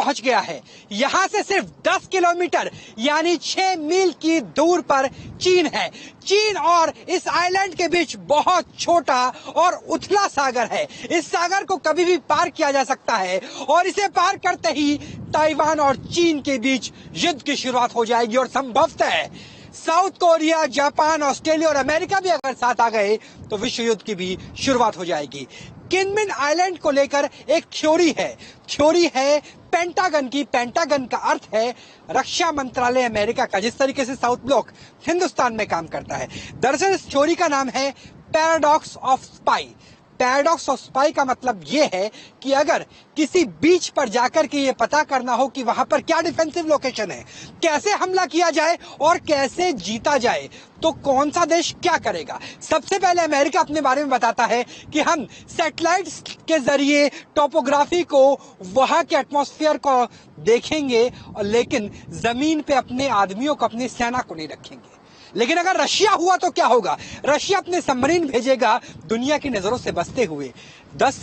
पहुंच गया है। यहां से सिर्फ 10 किलोमीटर यानी 6 मील की दूर पर चीन है। चीन और इस आइलैंड के बीच बहुत छोटा और उथला सागर है। इस सागर को कभी भी पार किया जा सकता है और इसे पार करते ही ताइवान और चीन के बीच युद्ध की शुरुआत हो जाएगी और संभवतः साउथ कोरिया, जापान, ऑस्ट्रेलिया और अमेरिका भी अगर साथ आ गए तो विश्व युद्ध की भी शुरुआत हो जाएगी। किनमिन आइलैंड को लेकर एक थ्योरी है पेंटागन की। पेंटागन का अर्थ है रक्षा मंत्रालय अमेरिका का, जिस तरीके से साउथ ब्लॉक हिंदुस्तान में काम करता है। दरअसल इस थ्योरी का नाम है paradox of spy. Paradox of spy का मतलब ये है कि अगर किसी बीच पर जाकर के ये पता करना हो कि वहां पर क्या डिफेंसिव लोकेशन है, कैसे हमला किया जाए और कैसे जीता जाए, तो कौन सा देश क्या करेगा। सबसे पहले अमेरिका अपने बारे में बताता है कि हम सैटेलाइट्स के जरिए टोपोग्राफी को, वहां के एटमॉस्फेयर को देखेंगे, लेकिन जमीन पे अपने आदमियों को, अपनी सेना को नहीं रखेंगे। लेकिन अगर रशिया हुआ तो क्या होगा? रशिया अपने सबमरीन भेजेगा दुनिया की नजरों से बचते हुए। 5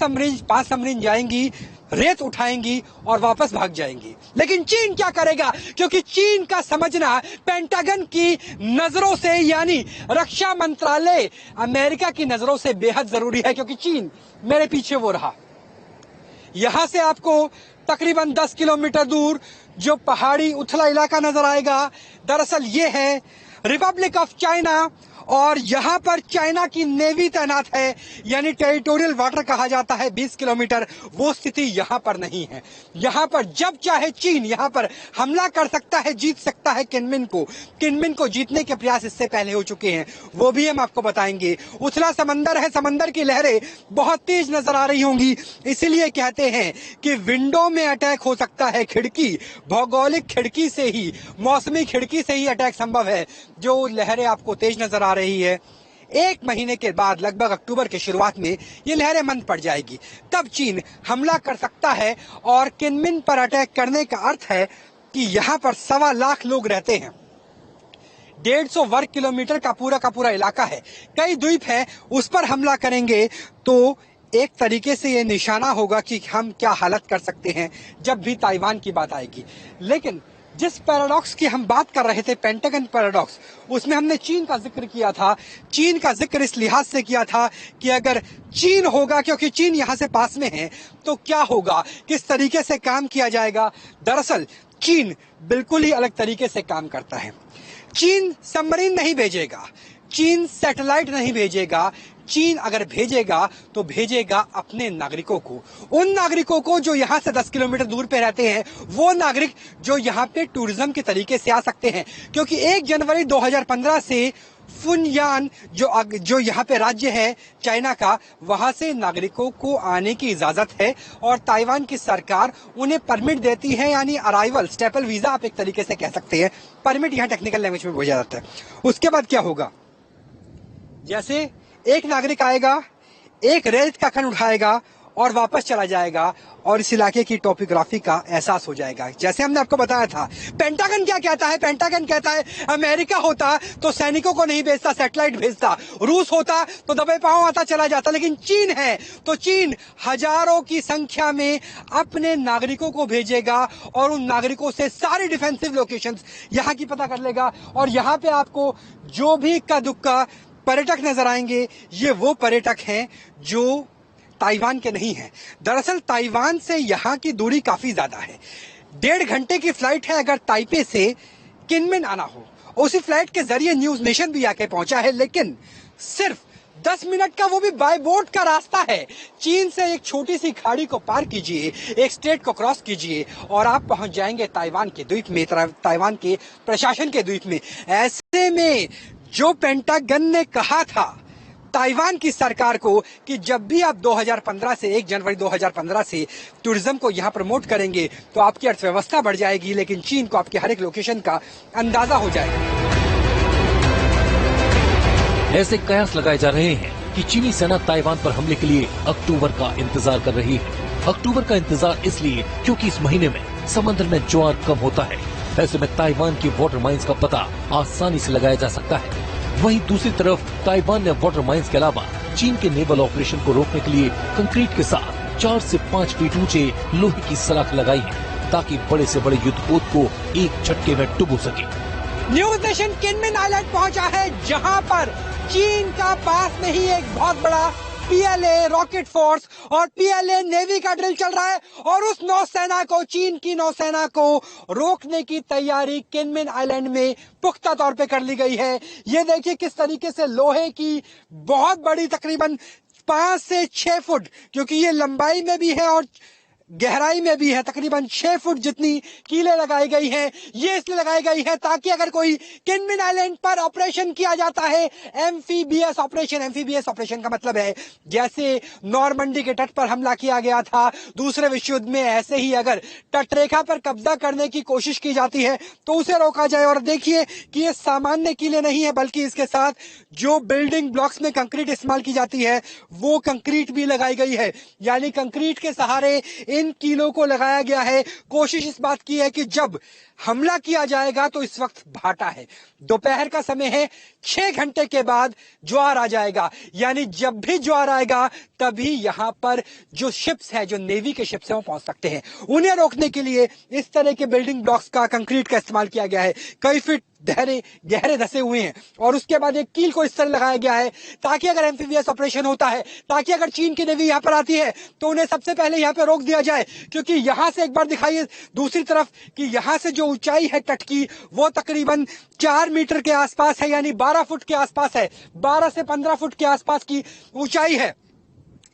सबमरीन जाएंगी, रेत उठाएंगी और वापस भाग जाएंगी। लेकिन चीन क्या करेगा? क्योंकि चीन का समझना पेंटागन की नजरों से यानी रक्षा मंत्रालय अमेरिका की नजरों से बेहद जरूरी है, क्योंकि चीन मेरे पीछे वो रहा। यहां से आपको तकरीबन 10 किलोमीटर दूर जो पहाड़ी उथला इलाका नजर आएगा, दरअसल ये है रिपब्लिक ऑफ चाइना और यहां पर चाइना की नेवी तैनात है, यानी टेरिटोरियल वाटर कहा जाता है 20 किलोमीटर। वो स्थिति यहां पर नहीं है। यहां पर जब चाहे चीन यहां पर हमला कर सकता है, जीत सकता है किनमिन को। किनमिन को जीतने के प्रयास इससे पहले हो चुके हैं, वो भी हम आपको बताएंगे। उथला समंदर है, समंदर की लहरें बहुत तेज नजर आ रही होंगी, इसीलिए कहते हैं कि विंडो में अटैक हो सकता है। खिड़की, भौगोलिक खिड़की से ही, मौसमी खिड़की से ही अटैक संभव है। जो लहरें आपको तेज नजर आ रही है, 1 महीने के बाद लगभग अक्टूबर के शुरुआत में ये लहरें मंद पड़ जाएगी। तब चीन हमला कर सकता है और किनमिन पर अटैक करने का अर्थ है कि यहां पर 1.25 लाख लोग रहते हैं। 150 वर्ग किलोमीटर का पूरा इलाका है, कई द्वीप है, उस पर हमला करेंगे तो एक तरीके से ये निशाना होगा कि हम क्या हालत कर सकते हैं जब भी ताइवान की बात आएगी। लेकिन जिस पैराडॉक्स की हम बात कर रहे थे, पेंटागन पैराडॉक्स, उसमें हमने चीन का जिक्र किया था। चीन का जिक्र इस लिहाज से किया था कि अगर चीन होगा, क्योंकि चीन यहां से पास में है, तो क्या होगा, किस तरीके से काम किया जाएगा। दरअसल चीन बिल्कुल ही अलग तरीके से काम करता है। चीन सबमरीन नहीं भेजेगा, चीन सैटेलाइट नहीं भेजेगा। चीन अगर भेजेगा तो भेजेगा अपने नागरिकों को, उन नागरिकों को जो यहां से 10 किलोमीटर दूर पे रहते हैं, वो नागरिक जो यहां पे टूरिज्म के तरीके से आ सकते हैं। क्योंकि 1 जनवरी 2015 से फुनयान जो यहाँ पे राज्य है चाइना का, वहां से नागरिकों को आने की इजाजत है और ताइवान की सरकार उन्हें परमिट देती है, यानी अराइवल स्टेपल वीजा आप एक तरीके से कह सकते हैं। परमिट यहाँ टेक्निकल लैंग्वेज में बोला जाता है। उसके बाद क्या होगा, जैसे एक नागरिक आएगा, एक रेत का कण उठाएगा और वापस चला जाएगा और इस इलाके की टोपोग्राफी का एहसास हो जाएगा। जैसे हमने आपको बताया था, पेंटागन क्या कहता है? पेंटागन कहता है अमेरिका होता तो सैनिकों को नहीं भेजता, सैटेलाइट भेजता। रूस होता तो दबे पांव आता चला जाता। लेकिन चीन है तो चीन हजारों की संख्या में अपने नागरिकों को भेजेगा और उन नागरिकों से सारी डिफेंसिव लोकेशंस यहाँ की पता कर लेगा। और यहाँ पे आपको जो भी इक्का दुक्का पर्यटक नजर आएंगे, ये वो पर्यटक हैं जो ताइवान के नहीं हैं। दरअसल ताइवान से यहाँ की दूरी काफी ज्यादा है, 1.5 घंटे की फ्लाइट है अगर ताइपे से किनमिन आना हो। उसी फ्लाइट के जरिए न्यूज नेशन भी आके पहुंचा है, लेकिन सिर्फ 10 मिनट का, वो भी बाय बोट का रास्ता है। चीन से एक छोटी सी खाड़ी को पार कीजिए, एक स्टेट को क्रॉस कीजिए और आप पहुंच जाएंगे ताइवान के द्वीप में, ताइवान के प्रशासन के द्वीप में। ऐसे में जो पेंटागन ने कहा था ताइवान की सरकार को कि जब भी आप 2015 से 1 जनवरी 2015 से टूरिज्म को यहां प्रमोट करेंगे तो आपकी अर्थव्यवस्था बढ़ जाएगी, लेकिन चीन को आपके हर एक लोकेशन का अंदाजा हो जाएगा। ऐसे कयास लगाए जा रहे हैं कि चीनी सेना ताइवान पर हमले के लिए अक्टूबर का इंतजार कर रही है। अक्टूबर का इंतजार इसलिए क्योंकि इस महीने में समंदर में ज्वार कम होता है। ऐसे में ताइवान की वाटर माइंस का पता आसानी से लगाया जा सकता है। वहीं दूसरी तरफ ताइवान ने वाटर माइंस के अलावा चीन के नेवल ऑपरेशन को रोकने के लिए कंक्रीट के साथ 4 से 5 फीट ऊंचे लोहे की सलाख लगाई है। ताकि बड़े से बड़े युद्धपोत को एक झटके में डुबो सके। न्यूज नेशन किनमिन आइलैंड पहुंचा है, जहां पर चीन का पास में ही एक बहुत बड़ा पीएलए रॉकेट फोर्स और पीएलए नेवी का ड्रिल चल रहा है और उस नौसेना को, चीन की नौसेना को रोकने की तैयारी किनमिन आइलैंड में पुख्ता तौर पे कर ली गई है। ये देखिए किस तरीके से लोहे की बहुत बड़ी, तकरीबन 5 से 6 फुट, क्योंकि ये लंबाई में भी है और गहराई में भी है, तकरीबन 6 फुट जितनी कीलें लगाई गई हैं। ये इसलिए लगाई गई है ताकि अगर कोई किनमिन आइलैंड पर ऑपरेशन किया जाता है, एम्फीबियस ऑपरेशन का मतलब है जैसे नॉर्मंडी के तट पर हमला किया गया था दूसरे विश्व युद्ध में, ऐसे ही अगर तटरेखा पर कब्जा करने की कोशिश की जाती है तो उसे रोका जाए। और देखिए कि ये सामान्य कीलें नहीं है, बल्कि इसके साथ जो बिल्डिंग ब्लॉक्स में कंक्रीट इस्तेमाल की जाती है वो कंक्रीट भी लगाई गई है, यानी कंक्रीट के सहारे इन कीलों को लगाया गया है। कोशिश इस बात की है कि जब हमला किया जाएगा तो इस वक्त भाटा है, दोपहर का समय है, 6 घंटे के बाद ज्वार आ जाएगा, यानी जब भी ज्वार आएगा तभी यहां पर जो शिप्स है, जो नेवी के शिप्स हैं, वो पहुंच सकते हैं। उन्हें रोकने के लिए इस तरह के बिल्डिंग ब्लॉक्स का, कंक्रीट का इस्तेमाल किया गया है। कई फीट गहरे धसे हुए हैं और उसके बाद एक कील को इस तरह लगाया गया है ताकि अगर एम्फीबियस ऑपरेशन होता है, ताकि अगर चीन की नेवी यहां पर आती है तो उन्हें सबसे पहले यहां पर रोक दिया जाए। क्योंकि यहां से एक बार दिखाइए दूसरी तरफ कि यहां से जो ऊंचाई है तट की वो तकरीबन 4 मीटर के आसपास है, यानी 12 फुट के आसपास है, 12 से 15 फुट के आसपास की ऊंचाई है।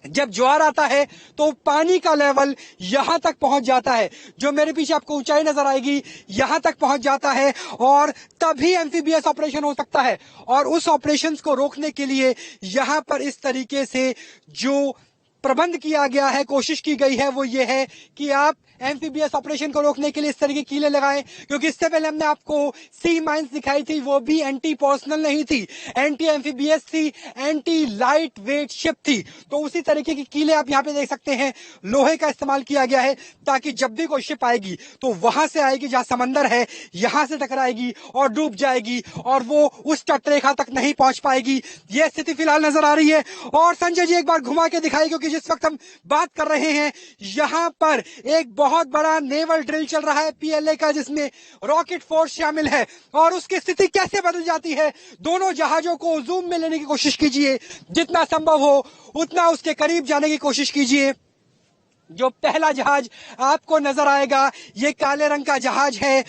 जब ज्वार आता है तो पानी का लेवल यहां तक पहुंच जाता है, जो मेरे पीछे आपको ऊंचाई नजर आएगी यहां तक पहुंच जाता है और तभी एम्फीबियस ऑपरेशन हो सकता है। और उस ऑपरेशंस को रोकने के लिए यहां पर इस तरीके से जो प्रबंध किया गया है, कोशिश की गई है, वो ये है कि आप एम्फीबियस ऑपरेशन को रोकने के लिए इस तरह की कीलें लगाएं। क्योंकि इससे पहले हमने आपको सी माइंस दिखाई थी, वो भी एंटी पर्सनल नहीं थी, एंटी एम्फीबियस थी, एंटी लाइट वेट शिप थी। तो उसी तरीके की कीलें आप यहाँ पे देख सकते हैं, लोहे का इस्तेमाल किया गया है ताकि जब भी कोई शिप आएगी तो वहां से आएगी जहां समंदर है, यहां से टकराएगी और डूब जाएगी और वो उस तटरेखा तक नहीं पहुंच पाएगी। ये स्थिति फिलहाल नजर आ रही है। और संजय जी एक बार घुमा के दिखाई, क्योंकि जिस वक्त हम बात कर रहे हैं यहां पर एक बहुत बड़ा नेवल ड्रिल चल रहा है पीएलए का, जिसमें रॉकेट फोर्स शामिल है और उसकी स्थिति कैसे बदल जाती है। दोनों जहाजों को जूम में लेने की कोशिश कीजिए, जितना संभव हो उतना उसके करीब जाने की कोशिश कीजिए। जो पहला जहाज आपको नजर आएगा ये काले रंग का जहाज है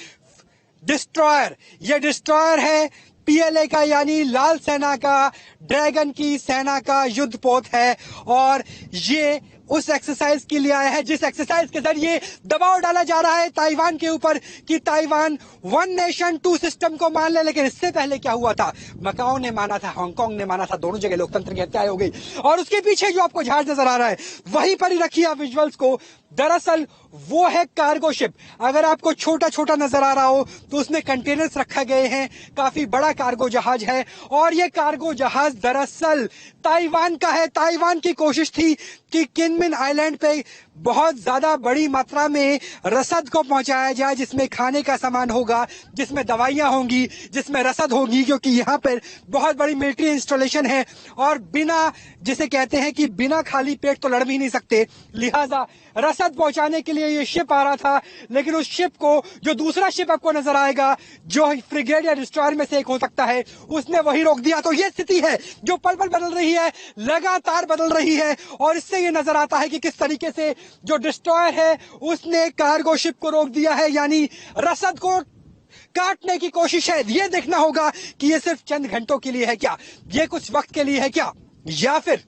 डिस्ट्रॉयर। ये डिस्ट्रॉयर है पीएलए का, यानी लाल सेना का, ड्रैगन की सेना का युद्धपोत है। और ये उस एक्सरसाइज के लिए आया है जिस एक्सरसाइज के जरिए दबाव डाला जा रहा है ताइवान के ऊपर कि ताइवान 1 नेशन 2 सिस्टम को मान ले। लेकिन इससे पहले क्या हुआ था, मकाओ ने माना था, हांगकांग ने माना था, दोनों जगह लोकतंत्र की हत्या हो गई। और उसके पीछे जो आपको जहाज नजर आ रहा है वहीं पर ही रखिए आप विजुअल्स को, दरअसल वो है कार्गो शिप। अगर आपको छोटा छोटा नजर आ रहा हो तो उसमें कंटेनर्स रखे गए हैं, काफी बड़ा कार्गो जहाज है। और ये कार्गो जहाज दरअसल ताइवान का है। ताइवान की कोशिश थी कि किनमिन आइलैंड पे बहुत ज्यादा बड़ी मात्रा में रसद को पहुंचाया जाए, जिसमें खाने का सामान होगा, जिसमें दवाइयां होंगी, जिसमें रसद होगी, क्योंकि यहाँ पर बहुत बड़ी मिलिट्री इंस्टॉलेशन है और बिना, जिसे कहते हैं कि बिना खाली पेट तो लड़ भी नहीं सकते, लिहाजा रसद पहुंचाने के लिए ये शिप आ रहा था। लेकिन उस शिप को, जो दूसरा शिप आपको नजर आएगा जो फ्रिगेट या डिस्ट्रॉयर में से एक हो सकता है, उसने वही रोक दिया। तो ये स्थिति है जो पल पल बदल रही है, लगातार बदल रही है। और इससे ये नजर आता है कि किस तरीके से जो डिस्ट्रॉयर है उसने कार्गो शिप को रोक दिया है, यानी रसद को काटने की कोशिश है। ये देखना होगा कि ये सिर्फ चंद घंटों के लिए है क्या, ये कुछ वक्त के लिए है क्या, या फिर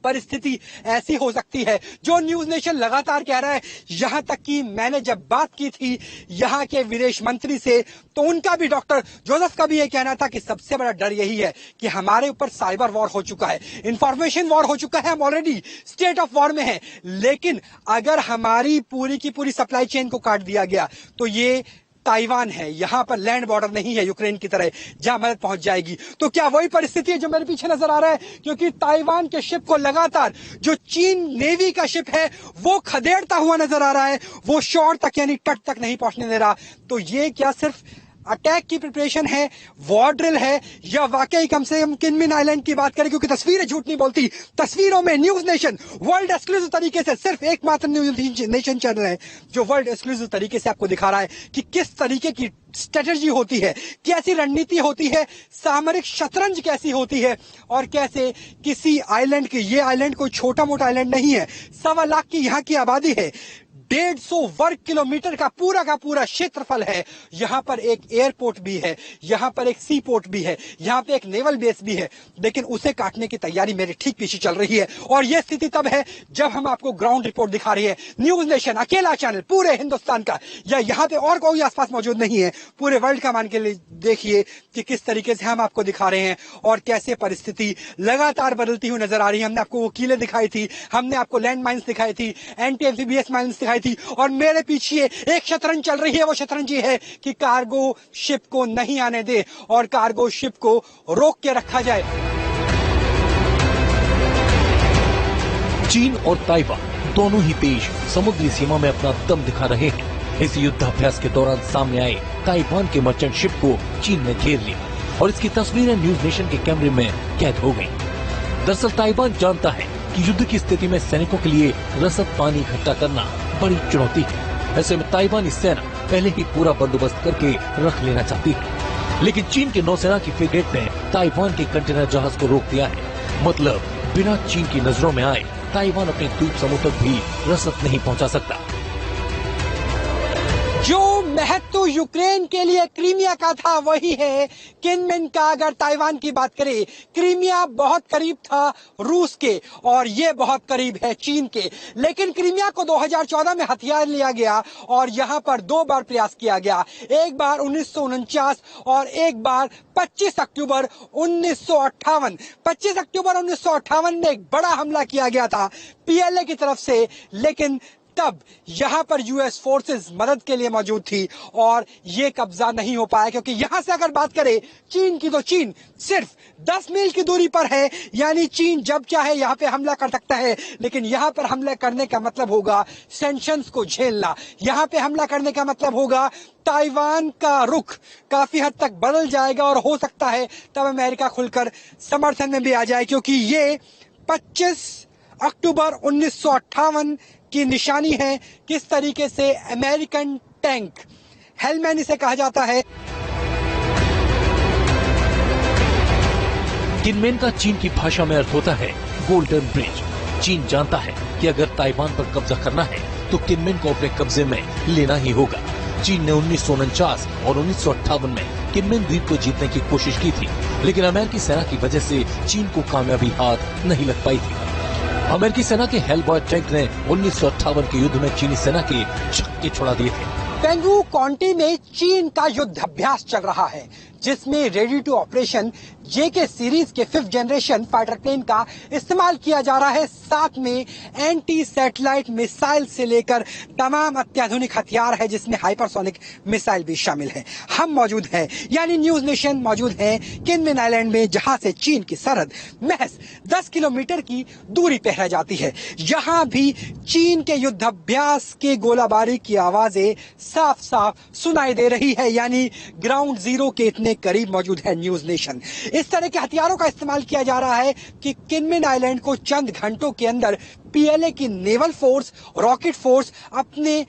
परिस्थिति ऐसी हो सकती है जो न्यूज नेशन लगातार कह रहा है। यहां तक कि मैंने जब बात की थी यहां के विदेश मंत्री से तो उनका भी, डॉक्टर जोसेफ का भी यह कहना था कि सबसे बड़ा डर यही है कि हमारे ऊपर साइबर वॉर हो चुका है, इंफॉर्मेशन वॉर हो चुका है, हम ऑलरेडी स्टेट ऑफ वॉर में हैं। लेकिन अगर हमारी पूरी की पूरी सप्लाई चेन को काट दिया गया तो ये ताइवान है, यहां पर लैंड बॉर्डर नहीं है यूक्रेन की तरह जहां मदद पहुंच जाएगी। तो क्या वही परिस्थिति है जो मेरे पीछे नजर आ रहा है, क्योंकि ताइवान के शिप को लगातार जो चीन नेवी का शिप है वो खदेड़ता हुआ नजर आ रहा है, वो शोर तक यानी तट तक नहीं पहुंचने दे रहा। तो ये क्या सिर्फ अटैक की प्रिपरेशन है, वॉर ड्रिल है, या वाकई कम से कम किनमिन आइलैंड की बात करें, क्योंकि तस्वीरें झूठ नहीं बोलती। तस्वीरों में न्यूज नेशन वर्ल्ड एक्सक्लूसिव तरीके से, सिर्फ एकमात्र न्यूज नेशन चैनल है जो वर्ल्ड एक्सक्लूसिव तरीके से आपको दिखा रहा है कि किस तरीके की स्ट्रेटजी होती है, कैसी रणनीति होती है, सामरिक शतरंज कैसी होती है, और कैसे किसी आइलैंड की, ये आइलैंड कोई छोटा मोटा आइलैंड नहीं है, 1.25 लाख की यहाँ की आबादी है, 150 वर्ग किलोमीटर का पूरा क्षेत्रफल है। यहां पर एक एयरपोर्ट भी है, यहां पर एक सी पोर्ट भी है, यहां पे एक नेवल बेस भी है, लेकिन उसे काटने की तैयारी मेरे ठीक पीछे चल रही है। और यह स्थिति तब है जब हम आपको ग्राउंड रिपोर्ट दिखा रही है। न्यूज नेशन अकेला चैनल पूरे हिंदुस्तान का, या यहां पे और कोई आसपास मौजूद नहीं है, पूरे वर्ल्ड का मान के लिए देखिए कि किस तरीके से हम आपको दिखा रहे हैं और कैसे परिस्थिति लगातार बदलती हुई नजर आ रही है। हमने आपको वो कीलें दिखाई थी, हमने आपको लैंड माइन्स दिखाई थी, एंटी एम्फीबियस माइन्स दिखाई थी, और मेरे पीछे एक शतरंज चल रही है। वो शतरंज ये है कि कार्गो शिप को नहीं आने दे और कार्गो शिप को रोक के रखा जाए। चीन और ताइवान दोनों ही देश समुद्री सीमा में अपना दम दिखा रहे हैं। इस युद्धाभ्यास के दौरान सामने आए ताइवान के मर्चेंट शिप को चीन ने घेर लिया और इसकी तस्वीरें न्यूज नेशन के कैमरे में कैद हो गयी। दरअसल ताइवान जानता है कि युद्ध की स्थिति में सैनिकों के लिए रसद पानी इकट्ठा करना बड़ी चुनौती है। ऐसे में ताइवानी सेना पहले ही पूरा बंदोबस्त करके रख लेना चाहती है, लेकिन चीन की नौसेना की फ्रिगेट ने ताइवान के कंटेनर जहाज को रोक दिया है। मतलब बिना चीन की नजरों में आए ताइवान अपने द्वीप समूह तक भी रसद नहीं पहुंचा सकता। जो महत्व यूक्रेन के लिए क्रीमिया का था वही है किनमिन का। अगर ताइवान की बात करें, क्रीमिया बहुत करीब था रूस के और ये बहुत करीब है चीन के, लेकिन क्रीमिया को 2014 में हथियार लिया गया और यहां पर 2 बार प्रयास किया गया, एक बार 1949 और एक बार 25 अक्टूबर 1958। 25 अक्टूबर 1958 में एक बड़ा हमला किया गया था पीएलए की तरफ से, लेकिन तब यहां पर यूएस फोर्सेस मदद के लिए मौजूद थी और यह कब्जा नहीं हो पाया, क्योंकि यहां से अगर बात करें चीन की, तो चीन सिर्फ 10 मील की दूरी पर है। यानी चीन जब चाहे यहां पे हमला कर सकता है, लेकिन यहां पर हमला करने का मतलब होगा सैंक्शंस को झेलना। यहां पे हमला करने का मतलब होगा ताइवान का रुख काफी हद तक बदल जाएगा और हो सकता है तब अमेरिका खुलकर समर्थन में भी आ जाए, क्योंकि ये 25 अक्टूबर 1958 की निशानी है किस तरीके से अमेरिकन टैंक, हेलमैन इसे कहा जाता है। किनमेन का चीन की भाषा में अर्थ होता है गोल्डन ब्रिज। चीन जानता है कि अगर ताइवान पर कब्जा करना है तो किनमेन को अपने कब्जे में लेना ही होगा। चीन ने 1949 और 1958 में किनमेन द्वीप को जीतने की कोशिश की थी, लेकिन अमेरिकी सेना की वजह से चीन को कामयाबी हाथ नहीं लग पाई थी। अमेरिकी सेना के हेलबॉय टैंक ने 1958 के युद्ध में चीनी सेना के छक्के छुड़ा दिए थे। पेंगू काउंटी में चीन का युद्धाभ्यास चल रहा है, जिसमें ready to operation JK series के 5th जनरेशन फाइटर प्लेन का इस्तेमाल किया जा रहा है। साथ में एंटी सैटेलाइट मिसाइल से लेकर तमाम अत्याधुनिक हथियार है, जिसमें हाइपरसोनिक मिसाइल भी शामिल है। हम मौजूद हैं, यानी न्यूज नेशन मौजूद है किनमिन आइलैंड में, जहां से चीन की सरहद महज 10 किलोमीटर की दूरी पे रह जाती है। यहां भी चीन के युद्धाभ्यास के गोलाबारी की आवाजें साफ साफ सुनाई दे रही है, यानी ग्राउंड जीरो के इतने करीब मौजूद है न्यूज नेशन। इस तरह के हथियारों का इस्तेमाल किया जा रहा है कि किनमिन आइलैंड को चंद घंटों के अंदर पीएलए की नेवल फोर्स, रॉकेट फोर्स अपने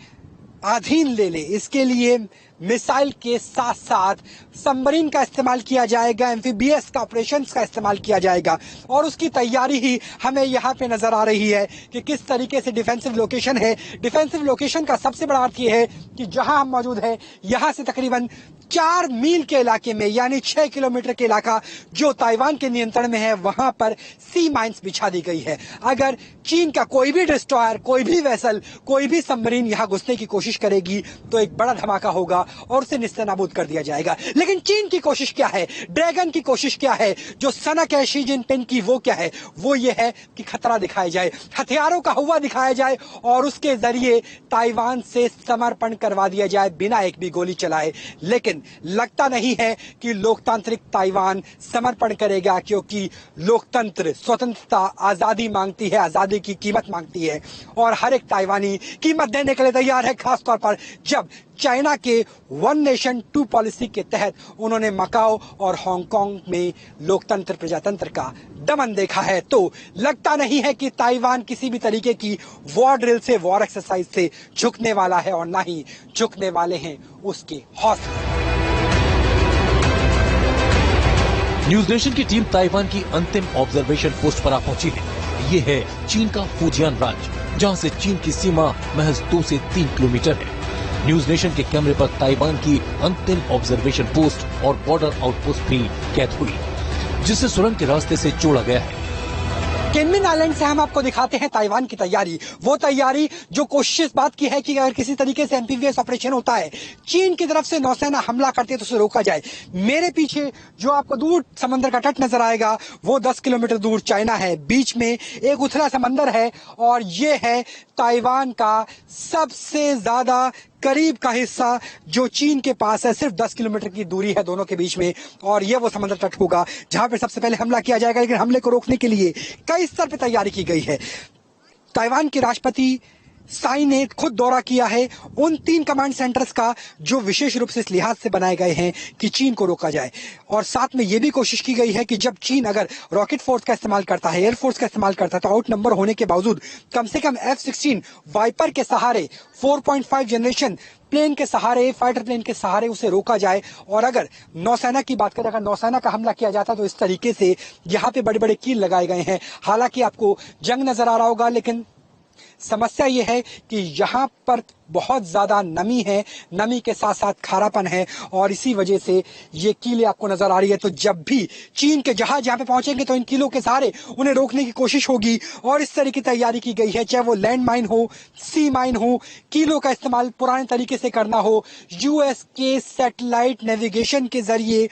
अधीन ले ले। इसके लिए मिसाइल के साथ साथ सबमरीन का इस्तेमाल किया जाएगा, एम्फीबियस का ऑपरेशंस का इस्तेमाल किया जाएगा, और उसकी तैयारी ही हमें यहाँ पे नजर आ रही है कि किस तरीके से डिफेंसिव लोकेशन है। डिफेंसिव लोकेशन का सबसे बड़ा अर्थ यह है कि जहां हम मौजूद है, यहां से तकरीबन 4 मील के इलाके में, यानी 6 किलोमीटर के इलाका जो ताइवान के नियंत्रण में है, वहां पर सी माइंस बिछा दी गई है। अगर चीन का कोई भी डिस्ट्रॉयर, कोई भी वेसल, कोई भी सबमरीन यहां घुसने की कोशिश करेगी तो एक बड़ा धमाका होगा और उसे निस्तेनाबूद कर दिया जाएगा। लेकिन चीन की कोशिश क्या है, ड्रैगन की कोशिश क्या है, जो सनक है शी जिनपिंग की, वो क्या है? वो ये है कि खतरा दिखाया जाए, हथियारों का हुआ दिखाया जाए और उसके जरिए ताइवान से समर्पण करवा दिया जाए बिना एक भी गोली चलाए। लेकिन लगता नहीं है कि लोकतांत्रिक ताइवान समर्पण करेगा, क्योंकि लोकतंत्र स्वतंत्रता, आजादी मांगती है, आजादी की कीमत मांगती है और हर एक ताइवानी कीमत देने के लिए तैयार है, खासतौर पर जब चाइना के वन नेशन टू पॉलिसी के तहत उन्होंने मकाओ और हांगकांग में लोकतंत्र प्रजातंत्र का दमन देखा है। तो लगता नहीं है कि ताइवान किसी भी तरीके की वॉर ड्रिल से, वॉर एक्सरसाइज से झुकने वाला है और ना ही झुकने वाले हैं उसके हौसले। न्यूज नेशन की टीम ताइवान की अंतिम ऑब्जर्वेशन पोस्ट पर आ पहुंची है। ये है चीन का फुजियान राज्य, जहां से चीन की सीमा महज 2 से 3 किलोमीटर है। न्यूज नेशन के कैमरे पर ताइवान की अंतिम ऑब्जर्वेशन पोस्ट और बॉर्डर आउटपोस्ट भी कैद हुई, जिसे सुरंग के रास्ते से जोड़ा गया है। किनमिन आइलैंड से हम आपको दिखाते हैं ताइवान की तैयारी, वो तैयारी जो कोशिश इस बात की है कि अगर किसी तरीके से एमपीवीएस ऑपरेशन होता है, चीन की तरफ से नौसेना हमला करती है तो उसे रोका जाए। मेरे पीछे जो आपको दूर समंदर का तट नजर आएगा वो 10 किलोमीटर दूर चाइना है, बीच में एक उथला समंदर है और ये है ताइवान का सबसे ज्यादा करीब का हिस्सा जो चीन के पास है। सिर्फ 10 किलोमीटर की दूरी है दोनों के बीच में और यह वो समंदर तट होगा जहां पर सबसे पहले हमला किया जाएगा। लेकिन हमले को रोकने के लिए कई स्तर पर तैयारी की गई है। ताइवान के राष्ट्रपति साई ने खुद दौरा किया है उन 3 कमांड सेंटर्स का जो विशेष रूप से इस लिहाज से बनाए गए हैं कि चीन को रोका जाए। और साथ में यह भी कोशिश की गई है कि जब चीन अगर रॉकेट फोर्स का इस्तेमाल करता है, एयरफोर्स का इस्तेमाल करता है, तो आउट नंबर होने के बावजूद कम से कम F-16 वाइपर के सहारे 4.5 जनरेशन प्लेन के सहारे, फाइटर प्लेन के सहारे उसे रोका जाए। और अगर नौसेना की बात करें, अगर नौसेना का हमला किया जाता तो इस तरीके से यहाँ पे बड़े बड़े कील लगाए गए हैं। हालांकि आपको जंग नजर आ रहा होगा, लेकिन समस्या यह है कि यहाँ पर बहुत ज्यादा नमी है, नमी के साथ साथ खारापन है और इसी वजह से ये कीलें आपको नजर आ रही है। तो जब भी चीन के जहाज यहाँ पे पहुंचेंगे तो इन कीलों के सहारे उन्हें रोकने की कोशिश होगी और इस तरह की तैयारी की गई है, चाहे वो लैंड माइन हो, सी माइन हो, कीलों का इस्तेमाल पुराने तरीके से करना हो, यूएस के सैटेलाइट नेविगेशन के जरिए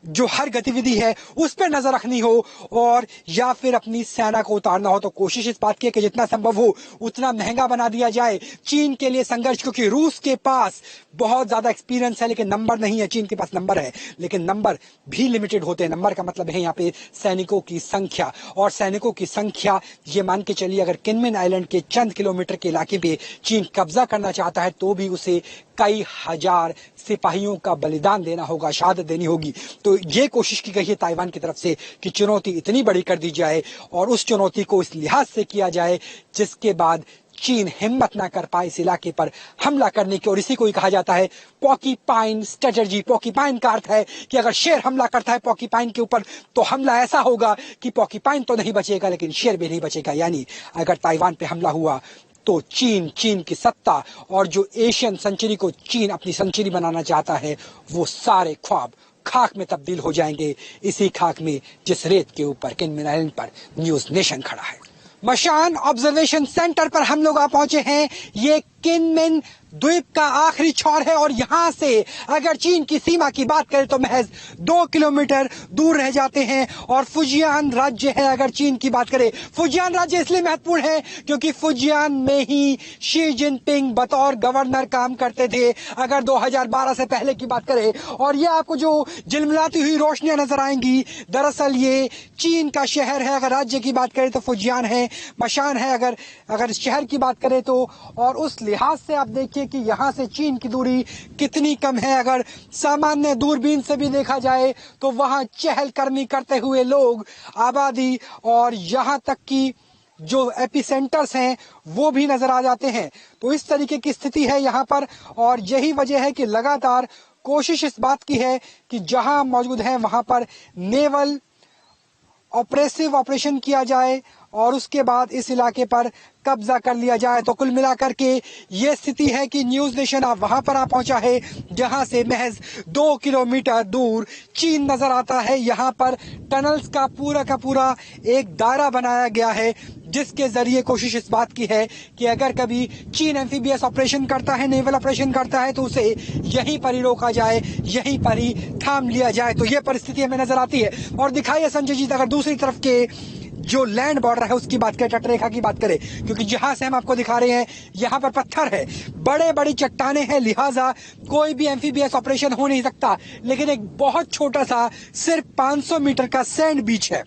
जो हर गतिविधि है उस पर नजर रखनी हो और या फिर अपनी सेना को उतारना हो। तो कोशिश इस बात की है कि जितना संभव हो उतना महंगा बना दिया जाए चीन के लिए संघर्ष, क्योंकि रूस के पास बहुत ज्यादा एक्सपीरियंस है लेकिन नंबर नहीं है। चीन के पास नंबर है लेकिन नंबर भी लिमिटेड होते हैं। नंबर का मतलब है यहाँ पे सैनिकों की संख्या, और सैनिकों की संख्या ये मान के चलिए अगर किनमिन आइलैंड के चंद किलोमीटर के इलाके पे चीन कब्जा करना चाहता है तो भी उसे कई हजार सिपाहियों का बलिदान देना होगा, शहादत देनी होगी। तो ये कोशिश की गई है ताइवान की तरफ से कि चुनौती इतनी बड़ी कर दी जाए और उस चुनौती को इस लिहाज से किया जाए जिसके बाद चीन हिम्मत ना कर पाए इस इलाके पर हमला करने की। और इसी को ही कहा जाता है पॉकीपाइन स्ट्रेटजी। पॉकीपाइन का अर्थ है कि अगर शेर हमला करता है पॉकीपाइन के ऊपर तो हमला ऐसा होगा कि पॉकीपाइन तो नहीं बचेगा लेकिन शेर भी नहीं बचेगा। यानी अगर ताइवान पे हमला हुआ तो चीन की सत्ता और जो एशियन सेंचुरी को चीन अपनी सेंचुरी बनाना चाहता है वो सारे ख्वाब खाक में तब्दील हो जाएंगे। इसी खाक में जिस रेत के ऊपर किनमिन आइलैंड पर न्यूज नेशन खड़ा है। मशान ऑब्जर्वेशन सेंटर पर हम लोग आ पहुंचे हैं। ये किनमिन द्वीप का आखिरी छोर है और यहां से अगर चीन की सीमा की बात करें तो महज 2 किलोमीटर दूर रह जाते हैं। और फुजियान राज्य है, अगर चीन की बात करें, फुजियान राज्य इसलिए महत्वपूर्ण है क्योंकि फुजियान में ही शी जिनपिंग बतौर गवर्नर काम करते थे अगर 2012 से पहले की बात करें। और ये आपको जो झिलमिलाती हुई रोशनियां नजर आएंगी दरअसल ये चीन का शहर है। अगर राज्य की बात करें तो फुजियान है, मशान है अगर शहर की बात करें तो। और उस लिहाज से आप देखिए कि यहां से चीन की दूरी कितनी कम है। अगर सामान्य दूरबीन से भी देखा जाए तो वहां चहलकदमी करते हुए लोग, आबादी और यहां तक कि जो एपिसेंटर्स हैं वो भी नजर आ जाते हैं। तो इस तरीके की स्थिति है यहां पर और यही वजह है कि लगातार कोशिश इस बात की है कि जहां मौजूद है वहां पर नेवल ऑपरेशन किया जाए और उसके बाद इस इलाके पर कब्जा कर लिया जाए। तो कुल मिलाकर के ये स्थिति है कि न्यूज नेशन अब वहां पर आ पहुंचा है जहां से महज 2 किलोमीटर दूर चीन नजर आता है। यहाँ पर टनल्स का पूरा एक दायरा बनाया गया है जिसके जरिए कोशिश इस बात की है कि अगर कभी चीन एम्फीबियस ऑपरेशन करता है, नेवल ऑपरेशन करता है तो उसे यहीं पर ही रोका जाए, यहीं पर ही थाम लिया जाए। तो ये परिस्थिति हमें नजर आती है। और दिखाइए संजय जी, अगर दूसरी तरफ के जो लैंड बॉर्डर है उसकी बात करें, तटरेखा की बात करें, क्योंकि जहां से हम आपको दिखा रहे हैं यहाँ पर पत्थर है, बड़े बड़ी चट्टाने हैं, लिहाजा कोई भी एम्फीबियस ऑपरेशन हो नहीं सकता। लेकिन एक बहुत छोटा सा सिर्फ 500 मीटर का सैंड बीच है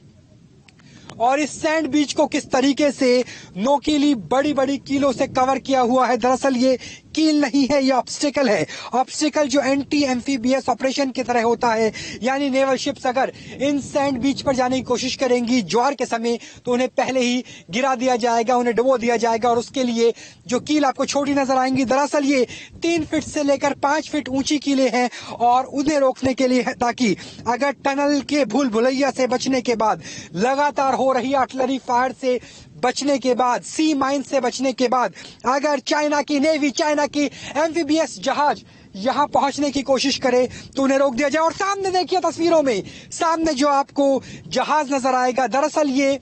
और इस सैंड बीच को किस तरीके से नोकीली बड़ी बड़ी कीलों से कवर किया हुआ है। दरअसल ये कील नहीं है, ये ऑब्स्टिकल है। ऑब्स्टिकल जो एंटी एम्फीबियस ऑपरेशन की तरह होता है, यानी नेवल शिप्स अगर इन सैंड बीच पर जाने की कोशिश करेंगी ज्वार के समय तो उन्हें पहले ही गिरा दिया जाएगा, उन्हें डुबो दिया जाएगा। और उसके लिए जो कील आपको छोटी नजर आएंगी, दरअसल ये 3 फीट से लेकर 5 फीट ऊंची कीलें हैं और उन्हें रोकने के लिए है, ताकि अगर टनल के भूल भुलैया से बचने के बाद, लगातार हो रही आर्टिलरी फायर से बचने के बाद, सी माइन से बचने के बाद, अगर चाइना की नेवी, चाइना की एम्फीबियस जहाज यहां पहुंचने की कोशिश करे तो उन्हें रोक दिया जाए। और सामने देखिए तस्वीरों में, सामने जो आपको जहाज नजर आएगा, दरअसल ये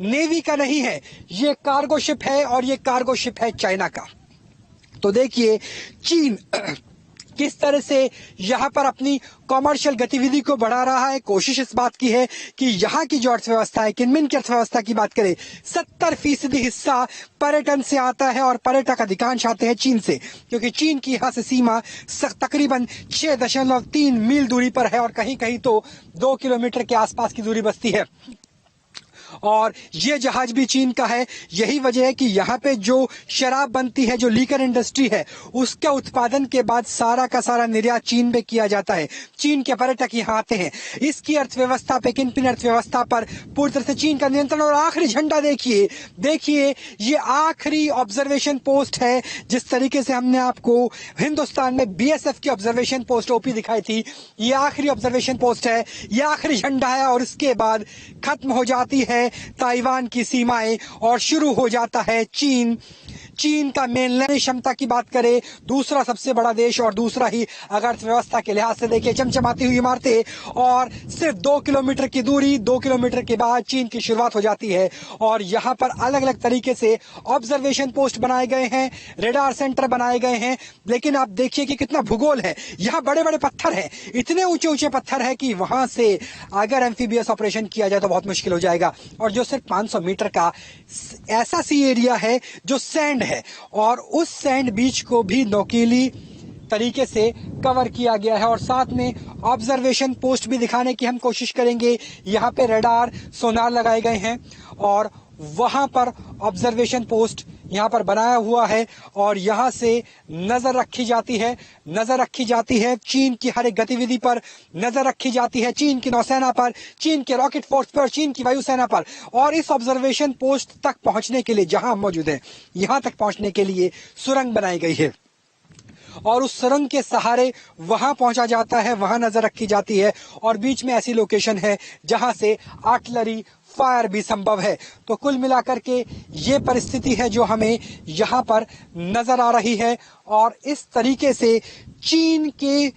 नेवी का नहीं है, ये कार्गो शिप है और ये कार्गो शिप है चाइना का। तो देखिए चीन किस तरह से यहाँ पर अपनी कॉमर्शियल गतिविधि को बढ़ा रहा है। कोशिश इस बात की है कि यहाँ की जो अर्थव्यवस्था है, किनमिन की अर्थव्यवस्था की बात करें, 70% हिस्सा पर्यटन से आता है और पर्यटक अधिकांश आते हैं चीन से, क्योंकि चीन की यहाँ से सीमा तकरीबन 6.3 मील दूरी पर है और कहीं कहीं तो 2 किलोमीटर के आसपास की दूरी बसती है। और ये जहाज भी चीन का है। यही वजह है कि यहाँ पे जो शराब बनती है, जो लीकर इंडस्ट्री है, उसके उत्पादन के बाद सारा का सारा निर्यात चीन में किया जाता है। चीन के पर्यटक यहाँ आते हैं। इसकी अर्थव्यवस्था पे, किनपिन अर्थव्यवस्था पर पूरी तरह से चीन का नियंत्रण। और आखिरी झंडा देखिए, देखिए ये आखिरी ऑब्जर्वेशन पोस्ट है। जिस तरीके से हमने आपको हिंदुस्तान में BSF की ऑब्जर्वेशन पोस्ट OP दिखाई थी, ये आखिरी ऑब्जर्वेशन पोस्ट है, ये आखिरी झंडा है। और इसके बाद खत्म हो जाती है ताइवान की सीमाएं और शुरू हो जाता है चीन। चीन का मेनलैंड क्षमता की बात करें, दूसरा सबसे बड़ा देश और दूसरा ही अगर अर्थव्यवस्था के लिहाज से देखिए, चमचमाती हुई इमारतें और सिर्फ 2 किलोमीटर की दूरी, 2 किलोमीटर के बाद चीन की शुरुआत हो जाती है। और यहाँ पर अलग अलग तरीके से ऑब्जर्वेशन पोस्ट बनाए गए हैं, रेडार सेंटर बनाए गए हैं। लेकिन आप देखिए कि कितना भूगोल है, यहाँ बड़े बड़े पत्थर हैं, इतने ऊंचे ऊंचे पत्थर है कि वहां से अगर एम्फीबियस ऑपरेशन किया जाए तो बहुत मुश्किल हो जाएगा। और जो सिर्फ 500 मीटर का ऐसा सी एरिया है जो सैंड है, और उस सैंड बीच को भी नोकीली तरीके से कवर किया गया है। और साथ में ऑब्जर्वेशन पोस्ट भी दिखाने की हम कोशिश करेंगे। यहाँ पे रडार, सोनार लगाए गए हैं और वहां पर ऑब्जर्वेशन पोस्ट यहाँ पर बनाया हुआ है और यहाँ से नजर रखी जाती है, नजर रखी जाती है चीन की हर एक गतिविधि पर, नजर रखी जाती है चीन की नौसेना पर, चीन के रॉकेट फोर्स पर, चीन की वायुसेना पर। और इस ऑब्जर्वेशन पोस्ट तक पहुंचने के लिए, जहां मौजूद है, यहां तक पहुंचने के लिए सुरंग बनाई गई है और उस सुरंग के सहारे वहां पहुंचा जाता है, वहां नजर रखी जाती है। और बीच में ऐसी लोकेशन है जहां से आर्टिलरी फायर भी संभव है। तो कुल मिलाकर के ये परिस्थिति है जो हमें यहाँ पर नजर आ रही है। और इस तरीके से चीन के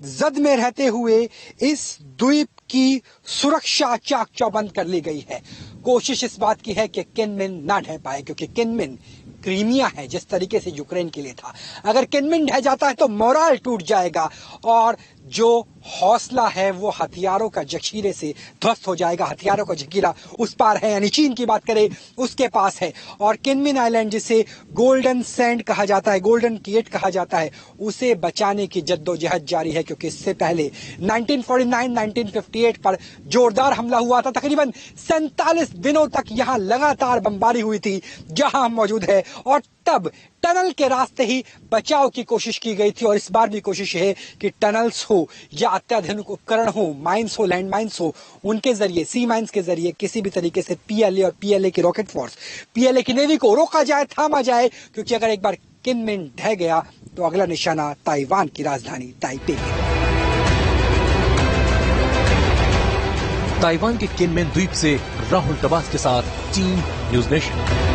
जद में रहते हुए इस द्वीप की सुरक्षा चाक चौबंद कर ली गई है। कोशिश इस बात की है कि किनमिन ना ढह पाए, क्योंकि किनमिन क्रीमिया है, जिस तरीके से यूक्रेन के लिए था। अगर किनमिन ढह जाता है तो मोराल टूट जाएगा और जो हौसला है वो हथियारों का जखीरे से ध्वस्त हो जाएगा। हथियारों का जखीरा उस पार है, यानी चीन की बात करें उसके पास है। और किनमिन आइलैंड, जिसे गोल्डन सैंड कहा जाता है, गोल्डन गेट कहा जाता है, उसे बचाने की जद्दोजहद जारी है। क्योंकि इससे पहले 1949-1958 पर जोरदार हमला हुआ था। तकरीबन 47 दिनों तक यहाँ लगातार बमबारी हुई थी जहां हम मौजूद है, और तब टनल के रास्ते ही बचाव की कोशिश की गई थी। और इस बार भी कोशिश है कि टनल्स हो या अत्याधुनिक उपकरण हो, माइंस हो, लैंड माइंस हो, उनके जरिए, सी माइंस के जरिए किसी भी तरीके से PLA और PLA की रॉकेट फोर्स, PLA की नेवी को रोका जाए, थामा जाए। क्योंकि अगर एक बार किनमिन ढह गया तो अगला निशाना ताइवान की राजधानी ताइपे है। ताइवान के किनमिन द्वीप से राहुल तबास के साथ, चीन न्यूज नेशन।